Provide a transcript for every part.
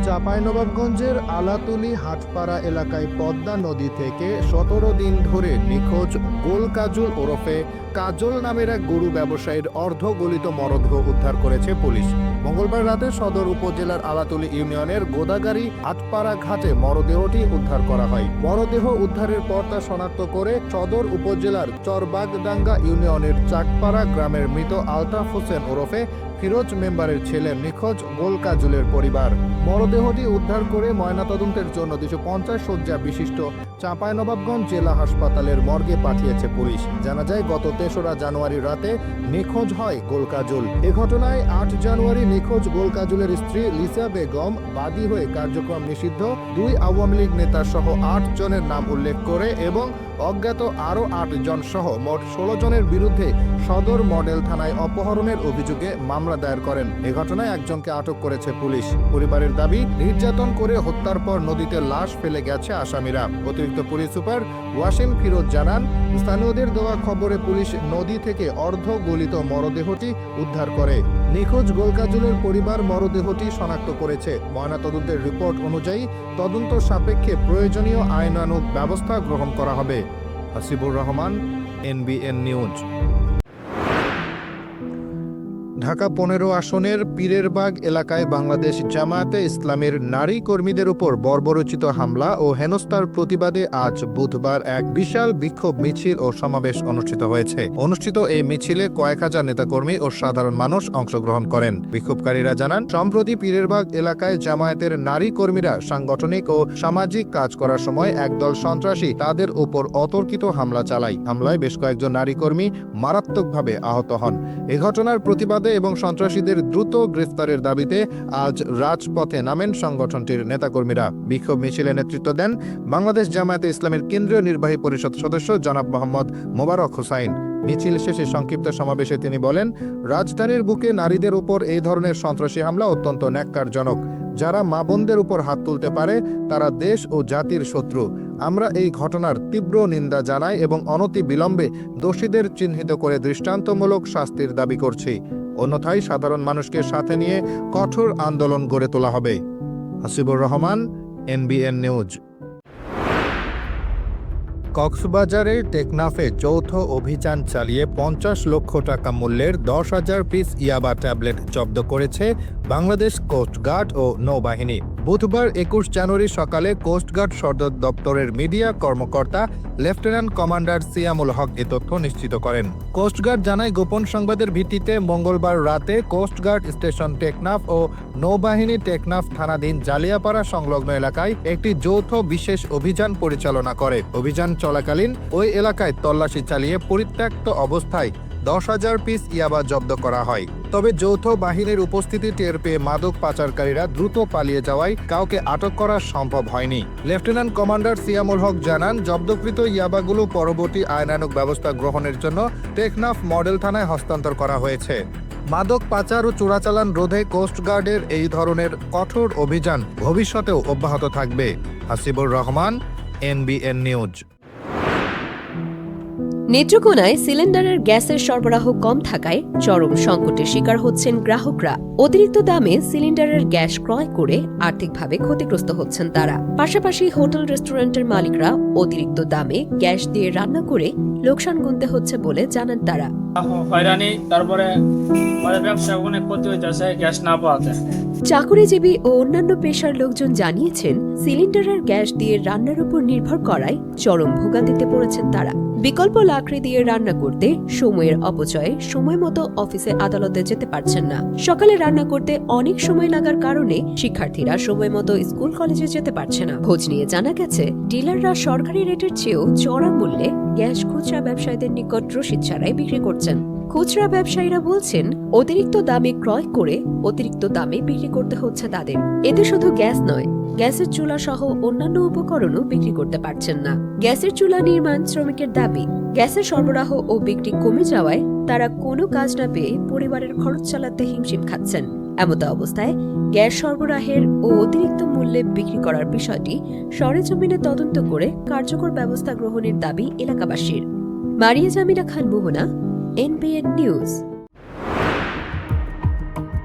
চাঁপাইনবাবগঞ্জের আলাতুলি হাটপাড়া এলাকায় পদ্মা নদী থেকে ১৭ দিন ধরে নিখোঁজ গোল কাজল ওরফে কাজল নামের এক গরু ব্যবসায়ীর অর্ধগলিত মরদেহ উদ্ধার করেছে পুলিশ। মঙ্গলবার রাতে সদর উপজেলার আলাতুলি ইউনিয়নের গোদাগাড়ি হাটপাড়া ঘাটে মরদেহটি উদ্ধার করা হয়। মরদেহ উদ্ধারের পর তা শনাক্ত করে সদর উপজেলার চরবাগডাঙ্গা ইউনিয়নের চাকপাড়া গ্রামের মৃত আলতাফ হোসেন ওরফে ফিরোজ মেম্বারের ছেলে নিখোঁজ গোল কাজলের পরিবার। মরদেহটি উদ্ধার করে ময়নাতদন্তের জন্য ২৫০ শয্যা বিশিষ্ট চাঁপাইনবাবগঞ্জ জেলা হাসপাতালের মর্গে পাঠিয়েছে পুলিশ। জানা যায়, গত ৩রা জানুয়ারি রাতে নিখোঁজ হয় গোল কাজল। এ ঘটনায় ৮ জানুয়ারি নিখোঁজ গোল কাজলের স্ত্রী লিসা বেগম বাদী হয়ে কার্যক্রম নিষিদ্ধ ২ আওয়ামী লীগ নেতা সহ ৮ জনের নাম উল্লেখ করে এবং অজ্ঞাত আরও ৮ জন সহ মোট ১৬ জনের বিরুদ্ধে সদর মডেল থানায় অপহরণের অভিযোগে মামলা দায়ের করেন। এ ঘটনায় একজনকে আটক করেছে পুলিশ। পরিবারের দাবি, নির্যাতন করে হত্যার পর নদীতে লাশ ফেলে গেছে আসামিরা। অতিরিক্ত পুলিশ সুপার ওয়াসিম ফিরোজ জানান, স্থানীয়দের দেওয়া খবরে পুলিশ নদী থেকে অর্ধগলিত মরদেহটি উদ্ধার করে। নিখোঁজ গোল কাজলের পরিবার মরদেহটি শনাক্ত করেছে। ময়নাতদন্তের রিপোর্ট অনুযায়ী তদন্ত সাপেক্ষে প্রয়োজনীয় আইনানুগ ব্যবস্থা গ্রহণ করা হবে। Hasibur Rahman, NBN news. ঢাকা ১৫ আসনের পীরেরবাগ এলাকায় বাংলাদেশ জামায়াতে ইসলামের নারী কর্মীদের উপর বর্বরোচিত হামলা ও হেনস্থার প্রতিবাদে আজ বুধবার এক বিশাল বিক্ষোভ মিছিল ও সমাবেশ অনুষ্ঠিত হয়েছে। অনুষ্ঠিত এই মিছিলে কয়েক হাজার নেতাকর্মী ও সাধারণ মানুষ অংশগ্রহণ করেন। বিক্ষোভকারীরা জানান, সম্প্রতি পীরেরবাগ এলাকায় জামায়াতের নারী কর্মীরা সাংগঠনিক ও সামাজিক কাজ করার সময় একদল সন্ত্রাসী তাদের উপর অতর্কিত হামলা চালায়। হামলায় বেশ কয়েকজন নারী কর্মী মারাত্মকভাবে আহত হন। এ ঘটনার প্রতিবাদে এবং সন্ত্রাসীদের দ্রুত গ্রেফতারের দাবিতে আজ রাজপথে নামেন সংগঠনটির নেতাকর্মীরা। বিক্ষোভ মিছিলে নেতৃত্ব দেন বাংলাদেশ জামায়াতে ইসলামের কেন্দ্রীয় নির্বাহী পরিষদ সদস্য জনাব মোহাম্মদ মোবারক হোসাইন। মিছিল শেষে সংক্ষিপ্ত সমাবেশে তিনি বলেন, রাজধানীর বুকে নারীদের উপর এই ধরনের সন্ত্রাসী হামলা অত্যন্ত ন্যাক্কারজনক। যারা মা বোনদের উপর হাত তুলতে পারে তারা দেশ ও জাতির শত্রু। আমরা এই ঘটনার তীব্র নিন্দা জানাই এবং অনতি বিলম্বে দোষীদের চিহ্নিত করে দৃষ্টান্তমূলক শাস্তির দাবি করছি। অন্যথায় সাধারণ মানুষকে সাথে নিয়ে কঠোর আন্দোলন গড়ে তোলা হবে। Hasibur Rahman, NBN news. কক্সবাজারের টেকনাফে যৌথ অভিযান চালিয়ে ৫০ লক্ষ টাকা মূল্যের ১০,০০০ পিস ইয়াবা ট্যাবলেট জব্দ করেছে বাংলাদেশ কোস্টগার্ড ও নৌবাহিনী। বুধবার ২১ জানুয়ারি সকালে কোস্টগার্ড সদর দপ্তরের মিডিয়া কর্মকর্তা লেফটেন্যান্ট কমান্ডার সিয়ামুল হক এ তথ্য নিশ্চিত করেন। কোস্টগার্ড জানায়, গোপন সংবাদের ভিত্তিতে মঙ্গলবার রাতে কোস্টগার্ড স্টেশন টেকনাফ ও নৌবাহিনী টেকনাফ থানাধীন জালিয়াপাড়া সংলগ্ন এলাকায় একটি যৌথ বিশেষ অভিযান পরিচালনা করে। অভিযান চলাকালীন ওই এলাকায় তল্লাশি চালিয়ে পরিত্যক্ত অবস্থায় ১০,০০০ পিস ইয়াবা জব্দ করা হয়। তবে যৌথ বাহিনীর উপস্থিতি টের পেয়ে মাদক পাচারকারীরা দ্রুত পালিয়ে যাওয়ায় কাউকে আটক করা সম্ভব হয়নি। লেফটেন্যান্ট কমান্ডার সিয়ামুল হক জানান, জব্দকৃত ইয়াবাগুলো পরবর্তী আইনানুগ ব্যবস্থা গ্রহণের জন্য টেকনাফ মডেল থানায় হস্তান্তর করা হয়েছে। মাদক পাচার ও চোরাচালান রোধে কোস্টগার্ডের এই ধরনের কঠোর অভিযান ভবিষ্যতেও অব্যাহত থাকবে। Hasibur Rahman, NBN news. নেত্রকোনায় সিলিন্ডারের গ্যাসের সরবরাহ কম থাকায় চরম সংকটের শিকার হচ্ছেন গ্রাহকরা। অতিরিক্ত দামে সিলিন্ডারের গ্যাস ক্রয় করে আর্থিকভাবে ক্ষতিগ্রস্ত হচ্ছেন তারা। পাশাপাশি হোটেল রেস্টুরেন্টের মালিকরা অতিরিক্ত দামে গ্যাস দিয়ে রান্না করে লোকসান গুনতে হচ্ছে বলে জানান তারা। হয়রানি, তারপরে ব্যবসা অনেক ক্ষতি হইতেছে গ্যাস না পাওয়াতে। চাকুরিজীবী ও অন্যান্য পেশার লোকজন জানিয়েছেন, সিলিন্ডারের গ্যাস দিয়ে রান্নার উপর নির্ভর করায় চরম ভোগান্তিতে পড়েছেন তারা। বিকল্প লাকড়ি দিয়ে রান্না করতে সময়ের অপচয়ে সময় মতো অফিসে আদালতে যেতে পারছেন না। সকালে রান্না করতে অনেক সময় লাগার কারণে শিক্ষার্থীরা সময় মতো স্কুল কলেজে যেতে পারছে না। খোঁজ নিয়ে জানা গেছে, ডিলাররা সরকারি রেটের চেয়েও চড়া মূল্যে গ্যাস খুচরা ব্যবসায়ীদের নিকট রসিদ ছাড়াই বিক্রি করছেন। খুচরা ব্যবসায়ীরা বলছেন, অতিরিক্ত দামে ক্রয় করে অতিরিক্ত দামে বিক্রি করতে হচ্ছে তাদের। এতে শুধু গ্যাস নয়, গ্যাসের চুলা সহ অন্যান্য উপকরণও বিক্রি করতে পারছেন না। গ্যাসের চুলা নির্মাণ শ্রমিকের দাবি, গ্যাসের সরবরাহ ও বিক্রি কমে যাওয়ায় তারা কোনো কাজ না পেয়ে পরিবারের খরচ চালাতে হিমশিম খাচ্ছেন। এমত অবস্থায় গ্যাস সরবরাহের ও অতিরিক্ত মূল্যে বিক্রি করার বিষয়টি সরেজমিনে তদন্ত করে কার্যকর ব্যবস্থা গ্রহণের দাবি এলাকাবাসীর। মারিয়া জামিলা খান মোহনা, NBN নিউজ।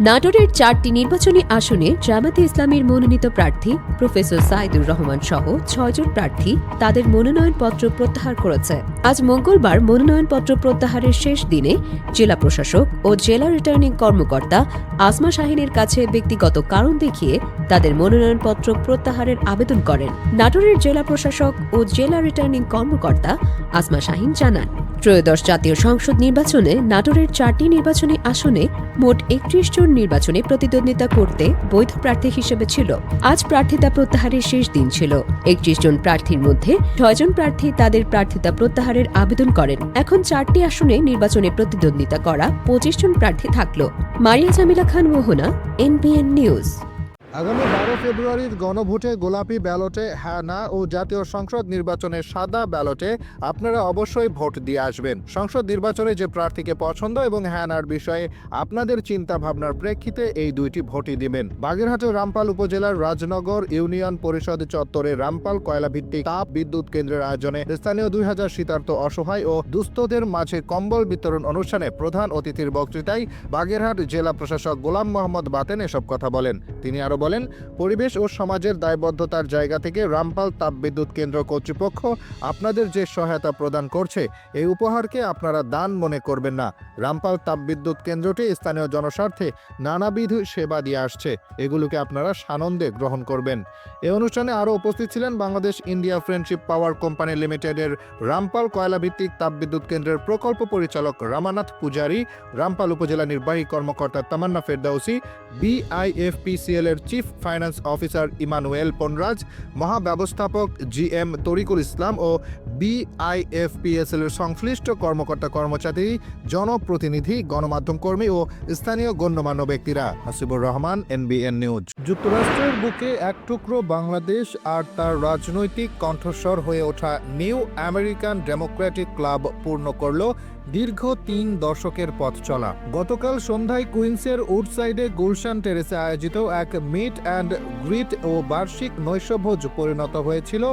নাটোরের 4টি নির্বাচনী আসনে জামাতে ইসলামীর মনোনীত প্রার্থী প্রফেসর সাইদুর রহমান সহ 6 জন প্রার্থী তাদের মনোনয়নপত্র প্রত্যাহার করেছে। আজ মঙ্গলবার মনোনয়নপত্র প্রত্যাহারের শেষ দিনে জেলা প্রশাসক ও জেলা রিটার্নিং কর্মকর্তা আসমা শাহিনের কাছে ব্যক্তিগত কারণ দেখিয়ে তাদের মনোনয়নপত্র প্রত্যাহারের আবেদন করেন। নাটোরের জেলা প্রশাসক ও জেলা রিটার্নিং কর্মকর্তা আসমা শাহিন জানান, ত্রয়োদশ জাতীয় সংসদ নির্বাচনে নাটোরের 4টি নির্বাচনী আসনে মোট 31 জন নির্বাচনে প্রতিদ্বন্দ্বিতা করতে বৈধ প্রার্থী হিসেবে ছিল। আজ প্রার্থিতা প্রত্যাহারের শেষ দিন ছিল। 31 জন প্রার্থীর মধ্যে 6 জন প্রার্থী তাদের প্রার্থিতা প্রত্যাহারের আবেদন করেন। এখন 4টি আসনে নির্বাচনে প্রতিদ্বন্দ্বিতা করা 25 জন প্রার্থী থাকল। মারিয়া জামিলা খান মোহনা, NBN নিউজ। আগামী 12 ফেব্রুয়ারির গণভোটে গোলাপি ব্যালটে হ্যাঁ না ও জাতীয় সংসদ নির্বাচনে সাদা ব্যালটে আপনারা অবশ্যই ভোট দিয়ে আসবেন। সংসদ নির্বাচনে যে প্রার্থীকে পছন্দ এবং হ্যাঁ নার বিষয়ে আপনাদের চিন্তা ভাবনার প্রেক্ষিতে এই দুইটি ভোটই দিবেন। বাগেরহাটের রামপাল উপজেলার রাজনগর ইউনিয়ন পরিষদ চত্বরে রামপাল কয়লা ভিত্তিক তাপ বিদ্যুৎ কেন্দ্রের আয়োজনে স্থানীয় 2000 শীতার্ত অসহায় ও দুস্থদের মাঝে কম্বল বিতরণ অনুষ্ঠানে প্রধান অতিথির বক্তৃতায় বাগেরহাট জেলা প্রশাসক গোলাম মোহাম্মদ বাতেন এসব কথা বলেন। তিনি আরো বলেন, পরিবেশ ও সমাজের দায়বদ্ধতার জায়গা থেকে রামপাল তাপবিদ্যুৎ কেন্দ্র কর্তৃপক্ষ আপনাদের যে সহায়তা প্রদান করছে এই উপহারকে আপনারা দান মনে করবেন না। রামপাল তাপবিদ্যুৎ কেন্দ্রটি স্থানীয় জনস্বার্থে নানাবিধ সেবা দিয়ে আসছে, এগুলোকে আপনারা সানন্দে গ্রহণ করবেন। এই অনুষ্ঠানে আরও উপস্থিত ছিলেন Bangladesh India friendship power company লিমিটেডের রামপাল কয়লা ভিত্তিক তাপবিদ্যুৎ কেন্দ্রের প্রকল্প পরিচালক রামানাথ পূজারী, রামপাল উপজেলা নির্বাহী কর্মকর্তা তামান্না ফেরদাউসি, BIFPCL এর chief finance officer Emmanuel Ponraj, মহাব্যবস্থাপক GM তরিকুল ইসলাম ও BIFPSL এর সংশ্লিষ্ট কর্মকর্তা কর্মচারী, জনপ্রতিনিধি, গণমাধ্যম কর্মী ও স্থানীয় গণ্যমান্য ব্যক্তিরা। Hasibur Rahman, NBN news. যুক্তরাষ্ট্রের বুকে এক টুকরো বাংলাদেশ আর তার রাজনৈতিক কণ্ঠস্বর হয়ে ওঠা নিউ আমেরিকান ডেমোক্রেটিক ক্লাব পূর্ণ করল দীর্ঘ 3 দশকের পথ চলা। গতকাল সন্ধ্যায় কুইন্সের উডসাইডে গুলশান টেরেসে আয়োজিত এক মিট অ্যান্ড গ্রিট ও বার্ষিক নৈশভোজ পরিণত হয়েছিল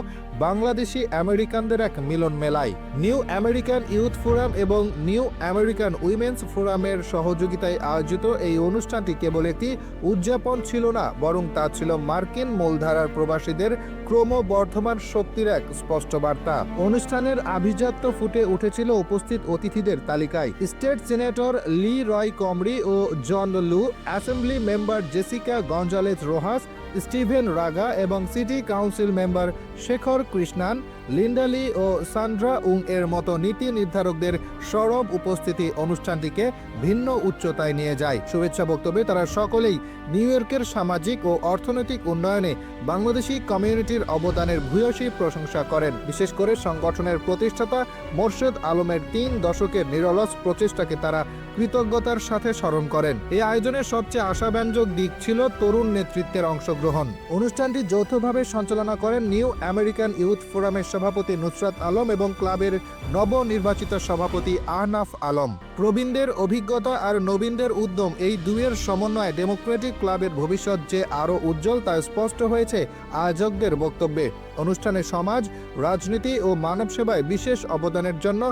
বাংলাদেশি আমেরিকানদের এক মিলন মেলায়। নিউ আমেরিকান ইউথ ফোরাম এবং নিউ আমেরিকান উইমেন্স ফোরামের সহযোগিতায় আয়োজিত এই অনুষ্ঠানটি কেবল একটি উদযাপন ছিল না, বরং তা ছিল মার্কিন মূলধারার প্রবাসীদের ক্রমবর্ধমান শক্তির এক স্পষ্ট বার্তা। অনুষ্ঠানের আভিজাত্য ফুটে উঠেছিল উপস্থিত অতিথিদের তালিকায়। স্টেট সিনেটর লি রয় কমরি ও John Liu, assembly member Jessica Gonzalez Rojas, Steven Raga এবং city council member Shekhar Krishnan, Linda Lee ও সান্ড্রা উং এর মতো নীতি নির্ধারকদের সরব উপস্থিতি অনুষ্ঠানটিকে ভিন্ন উচ্চতায় নিয়ে যায়। শুভেচ্ছা বক্তব্যে তারা সকলেই নিউ ইয়র্কের সামাজিক ও অর্থনৈতিক উন্নয়নে বাংলাদেশি কমিউনিটির অবদানের ভূয়সী প্রশংসা করেন। বিশেষ করে সংগঠনের প্রতিষ্ঠাতা মোর্শেদ আলমের 3 দশকের নিরলস প্রচেষ্টাকে তারা কৃতজ্ঞতার সাথে স্মরণ করেন। এই আয়োজনের সবচেয়ে আশাব্যঞ্জক দিক ছিল তরুণ নেতৃত্বের অংশগ্রহণ। অনুষ্ঠানটি যৌথভাবে সঞ্চালনা করেন নিউ আমেরিকান ইউথ ফোরামের সভাপতি নুসরাত আলম এবং ক্লাবের নবনির্বাচিত সভাপতি আহনাফ আলম। প্রবীণদের অভিজ্ঞতা আর নবীনদের উদ্যম, এই দুইয়ের সমন্বয়ে ডেমোক্রেটিক ক্লাবের ভবিষ্যৎ যে আরও উজ্জ্বল তা স্পষ্ট হয়েছে আয়োজকদের বক্তব্যে। অনুষ্ঠানে সমাজ, রাজনীতি ও মানব সেবায় বিশেষ অবদানের জন্য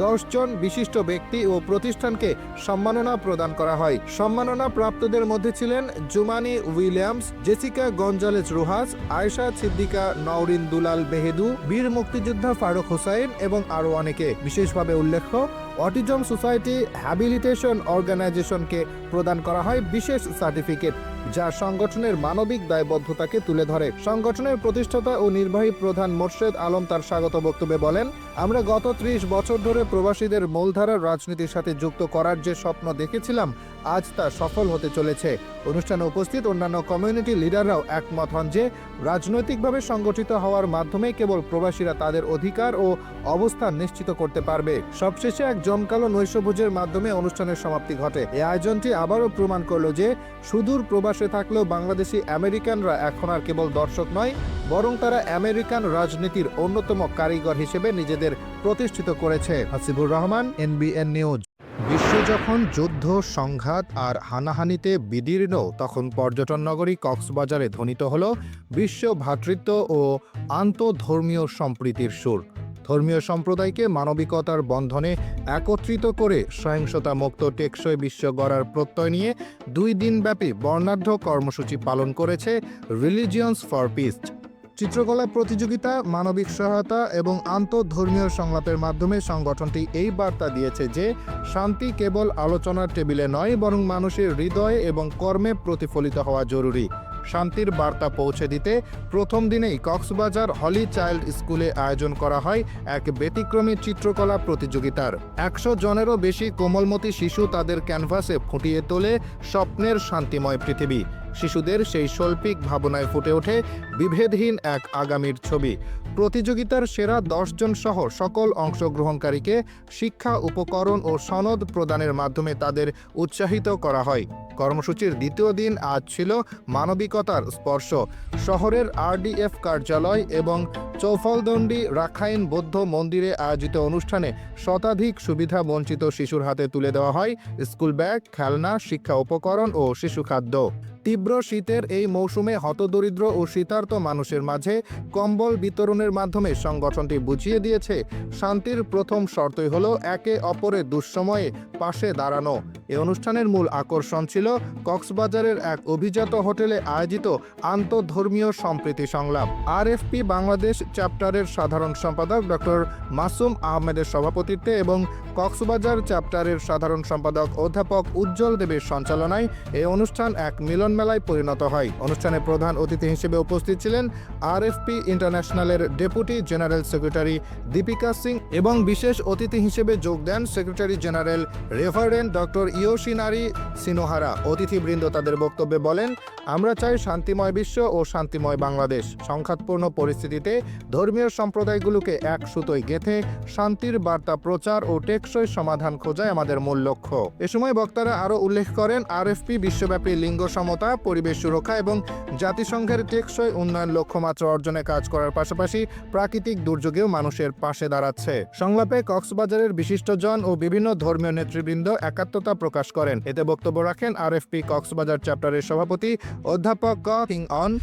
10 জন বিশিষ্ট ব্যক্তি ও প্রতিষ্ঠানকে সম্মাননা প্রদান করা হয়। সম্মাননা প্রাপ্তদের মধ্যে ছিলেন Jumaane Williams, Jessica Gonzalez Rojas, Ayesha Siddiqa Nowrin Dulal Behedu, বীর মুক্তিযোদ্ধা ফারুক হোসাইন এবং আরও অনেকে। বিশেষভাবে উল্লেখ্য, অটিজম সোসাইটি হ্যাবিলিটেশন অর্গানাইজেশনকে প্রদান করা হয় বিশেষ সার্টিফিকেট, যা সংগঠনের মানবিক দায়বদ্ধতাকে তুলে ধরে। সংগঠনের প্রতিষ্ঠাতা ও নির্বাহী প্রধান মোর্শেদ আলম তার স্বাগত বক্তব্যে বলেন, আমরা গত 30 বছর ধরে প্রবাসীদের মূলধারার রাজনীতির সাথে যুক্ত করার যে স্বপ্ন দেখেছিলাম আজ তা সফল হতে চলেছে। অনুষ্ঠানে উপস্থিত অন্যান্য কমিউনিটি লিডাররাও একমত হন যে রাজনৈতিকভাবে সংগঠিত হওয়ার মাধ্যমে কেবল প্রবাসীরা তাদের অধিকার ও অবস্থান নিশ্চিত করতে পারবে। সবশেষে এক জমকালো নৈশভোজের মাধ্যমে অনুষ্ঠানের সমাপ্তি ঘটে। এই আয়োজনটি আবারও প্রমাণ করল যে সুদূর প্রবাসে থাকলেও বাংলাদেশি আমেরিকানরা এখন আর কেবল দর্শক নয়, বরং তারা আমেরিকান রাজনীতির অন্যতম কারিগর হিসেবে নিজেদের প্রতিষ্ঠিত করেছে। Hasibur Rahman, NBN news. বিশ্ব যখন যুদ্ধ, সংঘাত আর হানাহানিতে বিদীর্ণ, তখন পর্যটন নগরী কক্সবাজারে ধ্বনিত হল বিশ্ব ভ্রাতৃত্ব ও আন্তঃধর্মীয় সম্প্রীতির সুর। ধর্মীয় সম্প্রদায়কে মানবিকতার বন্ধনে একত্রিত করে সহিংসতা মুক্ত টেকসই বিশ্ব গড়ার প্রত্যয় নিয়ে 2 দিনব্যাপী বর্ণাঢ্য কর্মসূচি পালন করেছে রিলিজিয়নস ফর পিস। চিত্রকলা প্রতিযোগিতা, মানবিক সহায়তা এবং আন্তঃধর্মীয় সংলাপের মাধ্যমে সংগঠনটি এই বার্তা দিয়েছে যে শান্তি কেবল আলোচনার টেবিলে নয়, বরং মানুষের হৃদয়ে এবং কর্মে প্রতিফলিত হওয়া জরুরি। শান্তির বার্তা পৌঁছে দিতে প্রথম দিনেই কক্সবাজার হলি চাইল্ড স্কুলে আয়োজন করা হয় এক ব্যতিক্রমী চিত্রকলা প্রতিযোগিতার। 100 জনেরও বেশি কোমলমতি শিশু তাদের ক্যানভাসে ফুটিয়ে তোলে স্বপ্নের শান্তিময় পৃথিবী। শিশুদের সেই শৈল্পিক ভাবনায় ফুটে ওঠে বিভেদহীন এক আগামীর ছবি। প্রতিযোগিতার সেরা 10 জন সহ সকল অংশগ্রহণকারীকে শিক্ষা উপকরণ ও সনদ প্রদানের মাধ্যমে তাদের উৎসাহিত করা হয়। কর্মসূচির দ্বিতীয় দিন আজ ছিল মানবিকতার স্পর্শ। শহরের RDF কার্যালয় এবং চৌফলদণ্ডী রাখাইন বৌদ্ধ মন্দিরে আয়োজিত অনুষ্ঠানে শতাধিক সুবিধা বঞ্চিত শিশুর হাতে তুলে দেওয়া হয় স্কুল ব্যাগ, খেলনা, শিক্ষা উপকরণ ও শিশু খাদ্য। তীব্র শীতের এই মৌসুমে হতদরিদ্র ও শীতার্ত মানুষের মাঝে কম্বল বিতরণের মাধ্যমে সংগঠনটি বুঝিয়ে দিয়েছে শান্তির প্রথম শর্তই হলো একে অপরের দুঃসময়ে পাশে দাঁড়ানো। এই অনুষ্ঠানের মূল আকর্ষণ ছিল কক্সবাজারের এক অভিজাত হোটেলে আয়োজিত আন্তঃধর্মীয় সম্প্রীতি সংলাপ। RFP বাংলাদেশ চ্যাপ্টারের সাধারণ সম্পাদক ডক্টর মাসুম আহমেদের সভাপতিত্বে এবং কক্সবাজার চ্যাপ্টারের সাধারণ সম্পাদক অধ্যাপক উজ্জ্বল দেবের সঞ্চালনায় এই অনুষ্ঠান এক মিলন মেলায় পরিণত হয়। অনুষ্ঠানে প্রধান অতিথি হিসেবে উপস্থিত ছিলেন RFP ইন্টারন্যাশনালের deputy general secretary Deepika Singh এবং বিশেষ অতিথি হিসেবে যোগ দেন secretary general reverend doctor Yoshinari Shinohara. অতিথিবৃন্দ তাদের বক্তব্যে বলেন, আমরা চাই শান্তিময় বিশ্ব ও শান্তিময় বাংলাদেশ। সংঘাতপূর্ণ পরিস্থিতিতে ধর্মীয় সম্প্রদায়গুলোকে এক সুতোয় গেঁথে শান্তির বার্তা প্রচার ও টেকসই সমাধান খোঁজাই আমাদের মূল লক্ষ্য। এ সময় বক্তারা আরও উল্লেখ করেন, RFP বিশ্বব্যাপী লিঙ্গ সমতা, পরিবেশ সুরক্ষা এবং জাতিসংঘের টেকসই উন্নয়ন লক্ষ্যমাত্রা অর্জনে কাজ করার পাশাপাশি প্রাকৃতিক দুর্যোগেও মানুষের পাশে দাঁড়াচ্ছে। সংলাপে কক্সবাজারের বিশিষ্টজন ও বিভিন্ন ধর্মীয় নেতৃবৃন্দ একাত্মতা প্রকাশ করেন। এতে বক্তব্য রাখেন RFP কক্সবাজার চ্যাপ্টারের সভাপতি অধ্যাপক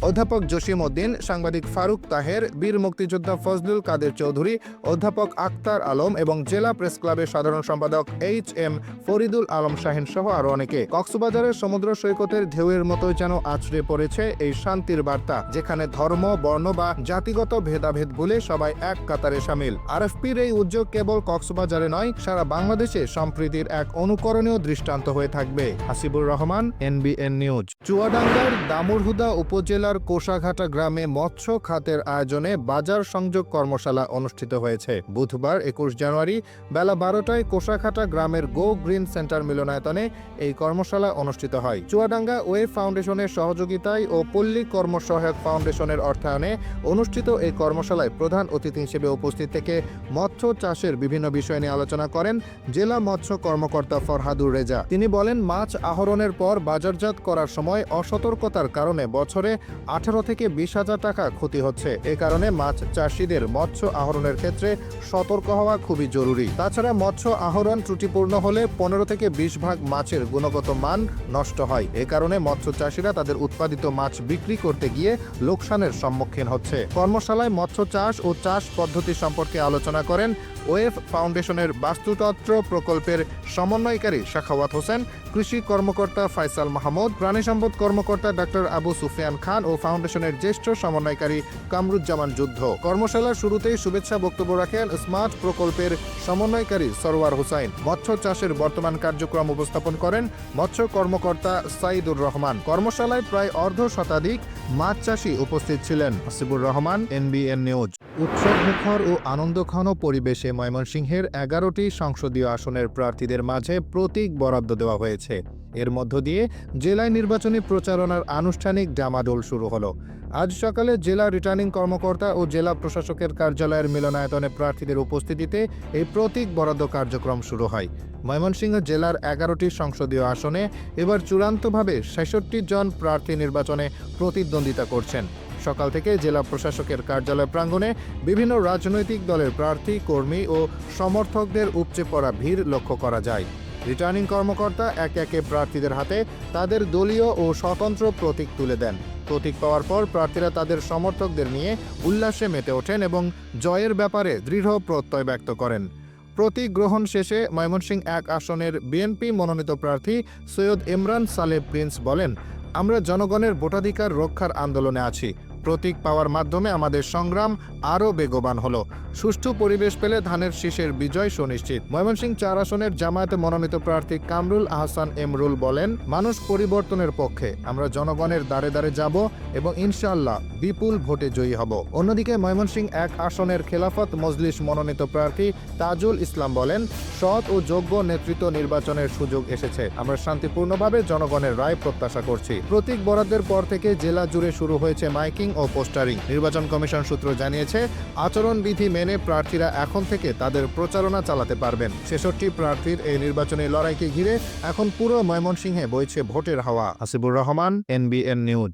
অধ্যাপক জসিম উদ্দিন, সাংবাদিক ফারুক তাহের, বীর মুক্তিযোদ্ধা ফজলুল কাদের চৌধুরী, অধ্যাপক আক্তার আলম এবং জেলা প্রেস ক্লাবের সাধারণ সম্পাদক HM ফরিদুল আলম শাহিন সহ আরো অনেকে। কক্সবাজারের সমুদ্র সৈকতের ঢেউয়ের মতোই যেন আছড়ে পড়েছে এই শান্তির বার্তা, যেখানে ধর্ম, বর্ণ বা জাতিগত ভেদাভেদ ভুলে সবাই এক কাতারে সামিল। RFPর এই উদ্যোগ কেবল কক্সবাজারে নয়, সারা বাংলাদেশে সম্প্রীতির এক অনুকরণীয় দৃষ্টান্ত হয়ে থাকবে। Hasibur Rahman, NBN news. চুয়াডাঙ্গার দামুড়হুদা উপজেলার কোষাঘাটা গ্রামে মৎস্য খাতের আয়োজনে বাজার সংযোগ কর্মশালা অনুষ্ঠিত হয়েছে। বুধবার 21 জানুয়ারি বেলা 12টায় কোষাঘাটা গ্রামের গো গ্রিন সেন্টার মিলনায়তনে এই কর্মশালা অনুষ্ঠিত হয়। চুয়াডাঙ্গা ওয়েভ ফাউন্ডেশনের সহযোগিতায় ও পল্লী কর্মসহায়ক ফাউন্ডেশনের অর্থায়নে অনুষ্ঠিত এই কর্মশালায় প্রধান অতিথি হিসেবে উপস্থিত থেকে মৎস্য চাষের বিভিন্ন বিষয় নিয়ে আলোচনা করেন জেলা মৎস্য কর্মকর্তা ফরহাদুর রেজা। তিনি বলেন, মাছ আহরণের পর বাজারজাত করার সময় অসতর্কতার কারণে বছরে 18 থেকে 20,000 টাকা ক্ষতি হচ্ছে। এ কারণে মাছ চাষিদের মৎস্য আহরণের ক্ষেত্রে সতর্ক হওয়া খুবই জরুরি। তাছাড়া মৎস্য আহরণ ত্রুটিপূর্ণ হলে 15 থেকে 20 ভাগ মাছের গুণগত মান নষ্ট হয়। এ কারণে মৎস্য চাষিরা তাদের উৎপাদিত মাছ বিক্রি করতে গিয়ে লোকসানের সম্মুখীন হচ্ছে। কর্মশালায় মৎস্য চাষ ও চাষ পদ্ধতি সম্পর্কে আলোচনা করেন ওয়েভ ফাউন্ডেশনের বাস্তুতন্ত্র প্রকল্পের সমন্বয়কারী শাখাওয়াত হোসেন, কৃষি কর্মকর্তা ফাইসাল মাহমুদ, প্রাণী সম্পদ কর্মকর্তা ডক্টর আবু সুফিয়ান খান ও ফাউন্ডেশনের জ্যেষ্ঠ সমন্বয়কারী কামরুজ্জামান যুদ্ধ। কর্মশালার শুরুতেই শুভেচ্ছা বক্তব্য রাখেন স্মার্ট প্রকল্পের সমন্বয়কারী সরওয়ার হোসাইন। মৎস্য চাষের বর্তমান কার্যক্রম উপস্থাপন করেন মৎস্য কর্মকর্তা সাইদুর রহমান। কর্মশালায় প্রায় অর্ধশতাধিক মাছ চাষী উপস্থিত ছিলেন। Hasibur Rahman, NBN news. উৎসবমুখর ও আনন্দঘন পরিবেশে ময়মনসিংহের 11টি সংসদীয় আসনের প্রার্থীদের মাঝে প্রতীক বরাদ্দ দেওয়া হয়েছে। এর মধ্য দিয়ে জেলায় নির্বাচনী প্রচারণার আনুষ্ঠানিক ডামাডোল শুরু হলো। আজ সকালে জেলা রিটার্নিং কর্মকর্তা ও জেলা প্রশাসকের কার্যালয়ের মিলনায়তনে প্রার্থীদের উপস্থিতিতে এই প্রতীক বরাদ্দ কার্যক্রম শুরু হয়। ময়মনসিংহ জেলার 11টি সংসদীয় আসনে এবার চূড়ান্তভাবে 66 জন প্রার্থী নির্বাচনে প্রতিদ্বন্দ্বিতা করছেন। সকাল থেকে জেলা প্রশাসকের কার্যালয় প্রাঙ্গণে বিভিন্ন রাজনৈতিক দলের প্রার্থী, কর্মী ও সমর্থকদের উপচে পড়া ভিড় লক্ষ্য করা যায়। রিটার্নিং কর্মকর্তা একে একে প্রার্থীদের হাতে তাদের দলীয় ও স্বতন্ত্র প্রতীক তুলে দেন। প্রতীক পাওয়ার পর প্রার্থীরা তাদের সমর্থকদের নিয়ে উল্লাসে মেতে ওঠেন এবং জয়ের ব্যাপারে দৃঢ় প্রত্যয় ব্যক্ত করেন। প্রতীক গ্রহণ শেষে ময়মনসিংহ 1 আসনের বিএনপি মনোনীত প্রার্থী সৈয়দ ইমরান সালেহ প্রিন্স বলেন, আমরা জনগণের ভোটাধিকার রক্ষার আন্দোলনে আছি। প্রতীক পাওয়ার মাধ্যমে আমাদের সংগ্রাম আরও বেগবান হলো। সুষ্ঠু পরিবেশ পেলে ধানের শীষের বিজয় সুনিশ্চিত। ময়মনসিংহ 4 আসনের জামায়াতে মনোনীত প্রার্থী কামরুল আহসান এমরুল বলেন, মানুষ পরিবর্তনের পক্ষে, আমরা জনগণের দ্বারে দ্বারে যাব এবং ইনশাআল্লাহ বিপুল ভোটে জয়ী হব। অন্যদিকে ময়মনসিংহ 1 আসনের খেলাফত মজলিস মনোনীত প্রার্থী তাজুল ইসলাম বলেন, সৎ ও যোগ্য নেতৃত্ব নির্বাচনের সুযোগ এসেছে। আমরা শান্তিপূর্ণভাবে জনগণের রায় প্রত্যাশা করছি। প্রতীক বরাদ্দের পর থেকে জেলা জুড়ে শুরু হয়েছে মাইকিং ও পোস্টারিং। নির্বাচন কমিশন সূত্র জানিয়েছে, আচরণবিধি মেনে প্রার্থীরা এখন থেকে তাদের প্রচারণা চালাতে পারবেন। 66 প্রার্থীর এই নির্বাচনী লড়াইকে ঘিরে এখন পুরো ময়মনসিংহে বইছে ভোটের হাওয়া। Hasibur Rahman, NBN news.